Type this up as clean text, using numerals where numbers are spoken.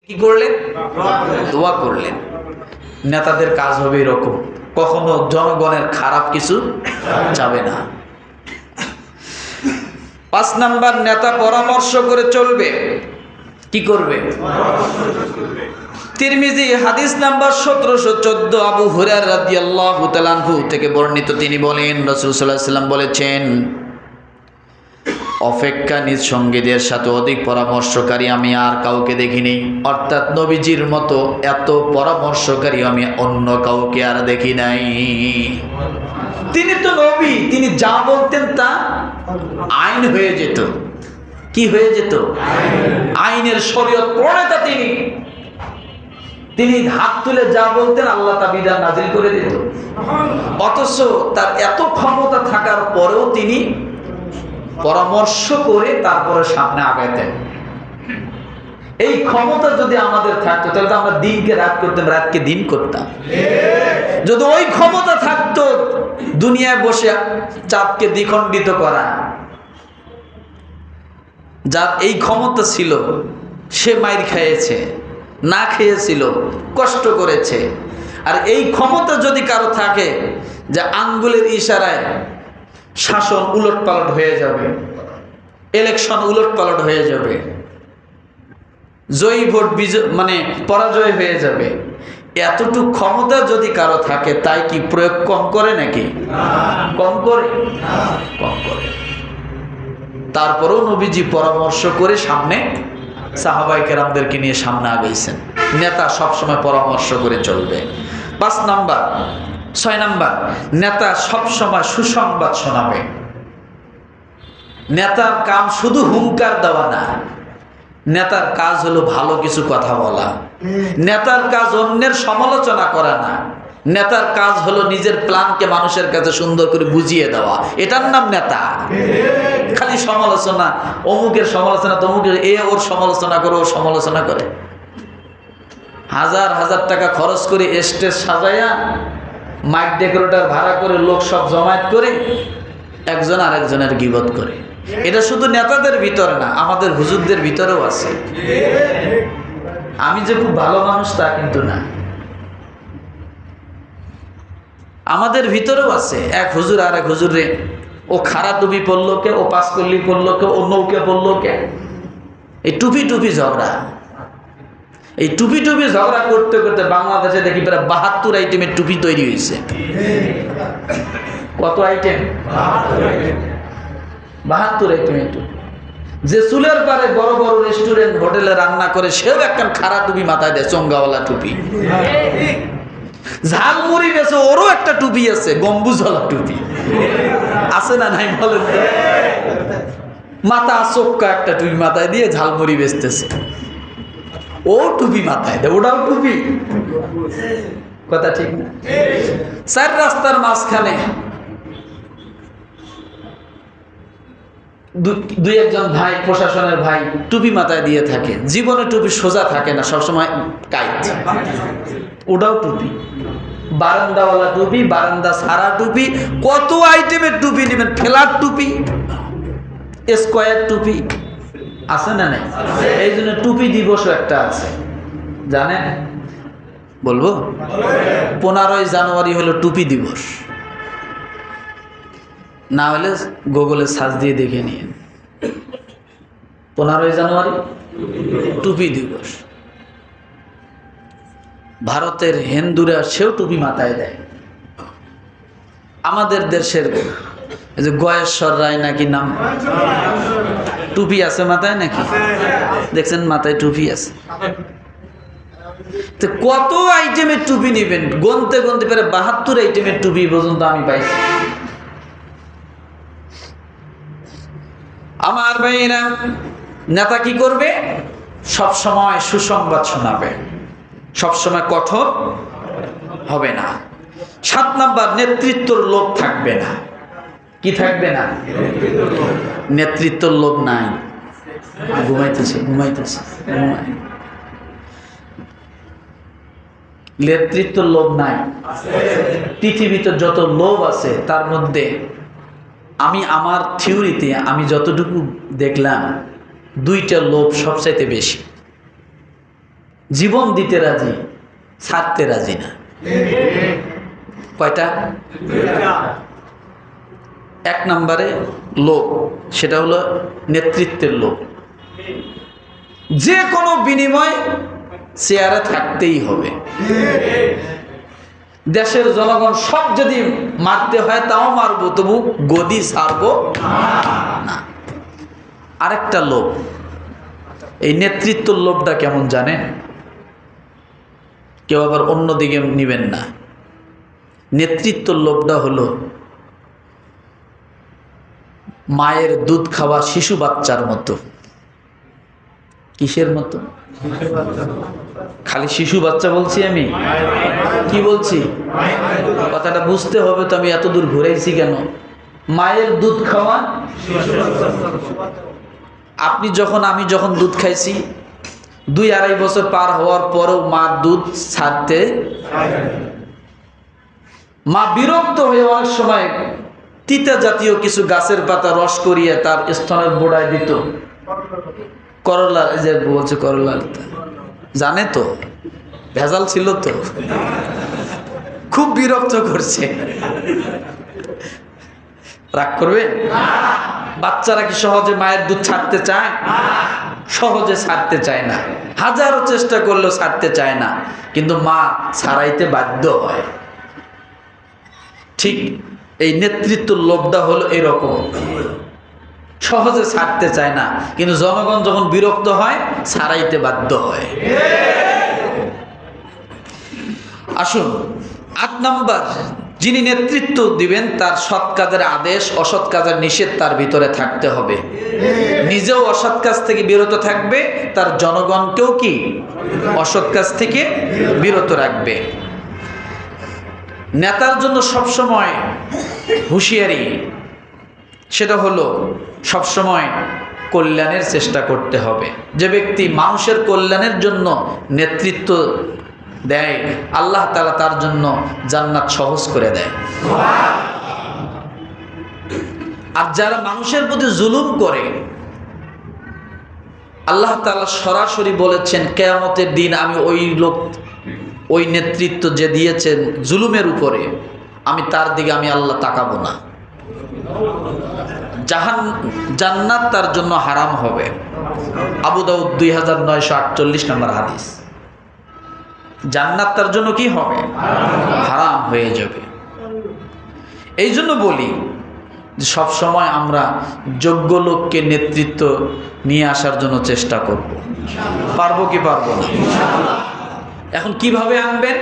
কি করলেন? দোয়া করলেন। নেতাদের কাজ হবে এরকম, কখনো জনগণের খারাপ কিছু যাবে না। 5 নাম্বার, নেতা পরামর্শ করে চলবে। কি করবে? তিরমিজি হাদিস নাম্বার 1714, আবু হুরায়রা রাদিয়াল্লাহু তাআলা আনহু থেকে বর্ণিত, তিনি বলেন রাসূল সাল্লাল্লাহু আলাইহি ওয়াসাল্লাম বলেছেন, অপেক্ষা নিজ সঙ্গীদের সাথে অধিক পরামর্শকারী আমি আর কাউকে দেখিনি। অর্থাৎ নবীজির মতো এত পরামর্শকারী আমি অন্য কাউকে আর দেখি নাই। তিনি তো নবী, তিনি যা বলতেন তা আইন হয়ে যেত। কি হয়ে যেত? আইনের শরীয়ত প্রণেতা তিনি। তিনি হাত তুলে যা বলতেন আল্লাহ তা বিধান নাজিল করে দিত। অথচ তার এত ক্ষমতা থাকার পরেও তিনি পরামর্শ করে তারপরে সামনে আগাইতেন। এই ক্ষমতা যদি আমাদের থাকতো তাহলে তো আমরা দিনকে রাত করতাম, রাতকে দিন করতাম। যদি ওই ক্ষমতা থাকতো দুনিয়ায় বসে চাঁদকে দ্বিখণ্ডিত করা, যার এই ক্ষমতা ছিল সে মাইর খেয়েছে, না খেয়েছিল, কষ্ট করেছে। আর এই ক্ষমতা যদি কারো থাকে যে আঙ্গুলের ইশারায় শাসন উলটপালট হয়ে যাবে, ইলেকশন উলটপালট হয়ে যাবে, জয়ী ভোট মানে পরাজয় হয়ে যাবে, এতটুকু ক্ষমতা যদি কারো থাকে, তাই কি প্রয়োগ কম করে নাকি? কম করে? কম করে। তারপরেও নবীজি পরামর্শ করে সামনে সাহাবায়ে কেরামদেরকে নিয়ে সামনে আগাইছেন। নেতা সবসময় পরামর্শ করে চলবে। 6 নাম্বার, নেতা সবসময় সুসংবাদ শোনাবে। নেতার কাম শুধু হুঙ্কার দেওয়া না, নেতার কাজ হলো ভালো কিছু কথা বলা। নেতার কাজ অন্যের সমালোচনা করা না, নেতার কাজ হলো নিজের প্ল্যানকে মানুষের কাছে সুন্দর করে বুঝিয়ে দেওয়া। এটার নাম নেতা। খালি সমালোচনা, অমুকের সমালোচনা, তমুকের, ওর সমালোচনা করে, ওর সমালোচনা করে, হাজার হাজার টাকা খরচ করে স্টেজ সাজাইয়া মাইক ডেকোরেটর ভাড়া করে লোক সব জমায়েত করে একজন আরেকজনের গীবত করে। এটা শুধু নেতাদের ভিতরে না, আমাদের হুজুরদের ভিতরেও আছে। আমি যে খুব ভালো মানুষ তা কিন্তু না, আমাদের ভিতরেও আছে। এক হুজুর আর এক হুজুরে, ও খাড়া টুপি পরলো কে, ও পাঁচকল্লি পরলো কে, ও নৌকে পরলো কে, এই টুপি টুপি ঝগড়া। এই টুপি টুপি ঝগড়া করতে করতে বাংলাদেশে দেখি প্রায় 72 আইটেমের টুপি তৈরি হয়েছে। কত আইটেম? 72 আইটেমের টুপি। যে চুলের পারে বড় বড় রেস্টুরেন্ট হোটেলে রান্না করে সেও একটা খাড়া টুপি মাথায় দেয়, চঙ্গাওয়ালা টুপি। ঝালমুড়ি বেছে ওরও একটা টুপি আছে, গম্বুজওয়ালা টুপি আছে না নাই বলেন? মাথা চোক্কা একটা টুপি মাথায় দিয়ে ঝালমুড়ি বেচতেছে, ও টুপি মাথায় দেয়, ওটাও টুপি। কথা ঠিক না? 4 রাস্তার মাঝখানে দুই একজন ভাই, প্রশাসনের ভাই, টুপি মাথায় দিয়ে থাকে। জীবনে টুপি সোজা থাকে না, সবসময় কাইট, ওটাও টুপি। বারান্দাওয়ালা টুপি, বারান্দা সারা টুপি, কত আইটেমের টুপি নেবেন। ফ্ল্যাট টুপি, স্কোয়ার টুপি আছে না নাই? এই জন্য টুপি দিবসও একটা আছে, জানেন? বলবো, 15ই জানুয়ারি হলো টুপি দিবস। না হলে গুগলে সার্চ দিয়ে দেখে নিন, 15ই জানুয়ারি টুপি দিবস। ভারতের হিন্দুরা সেও টুপি মাথায় দেয়। আমাদের দেশের এই যে গয়েশ্বর রায় নাকি নাম, টুপি আছে মাথায় নাকি? দেখছেন মাথায় টুপি আছে। তো কত আইটেমের টুপি নেবেন? গনতে গনতে পেরে 72 আইটেমের টুপি পর্যন্ত আমি পাইছি। আমার ভাইরা, নেতা কি করবে? সব সময় সুসংবাদ শোনাবে, সব সময় কঠোর হবে না। 7 নাম্বার, নেতৃত্বর লোভ থাকবে না। কি থাকবে না? নেতৃত্বর লোভ নাই। ঘুমাইতেছে নেতৃত্বর লোভ নাই। পৃথিবীতে যত লোভ আছে তার মধ্যে আমি আমার থিওরিতে আমি যতটুকু দেখলাম 2টা লোভ সবচাইতে বেশি। জীবন দিতে রাজি, ছাড়তে রাজি না। কয়টা? এক নম্বরে লোভ, সেটা হলো নেতৃত্বের লোভ। যে কোনো বিনিময় চেয়ারে থাকতেই হবে। দেশের জনগণ সব যদি মারতে হয় তাও মারবো, তবু গদি ছাড়বো না। আরেকটা লোভ, এই নেতৃত্বের লোভটা কেমন জানেন? কেউ আবার অন্যদিকে নিবেন না। নেতৃত্বের লোভটা হলো মায়ের দুধ খাওয়া শিশু বাচ্চার মতো। কিসের মতো? খালি শিশু বাচ্চা বলছি আমি? কি বলছি? কথাটা বুঝতে হবে তো, আমি এত দূর ঘুরাইছি কেন? মায়ের দুধ খাওয়া। আপনি যখন, আমি যখন দুধ খাইছি, 2-2.5 বছর পার হওয়ার পরেও মা দুধ ছাড়তে, মা বিরক্ত হয়ে অনেক সময় তিতা জাতীয় কিছু গাছের পাতা রস করিয়ে তার স্তনের গোড়ায় দিত। করলা, যে বলছে করলা, জানে তো ভেজাল ছিল তো, খুব বিরক্ত করছে। রাগ করবে? বাচ্চারা কি সহজে মায়ের দুধ ছাড়তে চায়? সহজে ছাড়তে চায় না, হাজারো চেষ্টা করলেও ছাড়তে চায় না, কিন্তু মা ছাড়াইতে বাধ্য হয়। ঠিক এই নেতৃত্ব লোভটা হলো এরকম, সহজে ছাড়তে চায় না, কিন্তু জনগণ যখন বিরক্ত হয় ছাড়াইতে বাধ্য হয়। আসুন, 8 নাম্বার, যিনি নেতৃত্ব দিবেন তার সৎ কাজের আদেশ, অসৎ কাজের নিষেধ তার ভিতরে থাকতে হবে। নিজেও অসৎ কাজ থেকে বিরত থাকবে, তার জনগণকেও কি অসৎ কাজ থেকে বিরত রাখবে। নেতার জন্য সবসময় হুঁশিয়ারি, সেটা হলো সবসময় কল্যাণের চেষ্টা করতে হবে। যে ব্যক্তি মানুষের কল্যাণের জন্য নেতৃত্ব দেয়, আল্লাহ তাআলা তার জন্য জান্নাত সহজ করে দেয়। আর যারা মানুষের প্রতি জুলুম করে, আল্লাহ তাআলা সরাসরি বলেছেন কিয়ামতের দিন আমি ওই নেতৃত্ব যে দিয়েছেন জুলুমের উপরে, আমি তার দিকে আমি আল্লাহ তাকাবো না। জান্নাত তার জন্য হারাম হবে। আবু দাউদ 2948 নম্বর হাদিস। জান্নাত তার জন্য কি হবে? হারাম হয়ে যাবে। এই জন্য বলি যে সব সময় আমরা যোগ্য লোককে নেতৃত্ব নিয়ে আসার জন্য চেষ্টা করব। পারবো কি পারবো না? এখন কিভাবে আনবেন?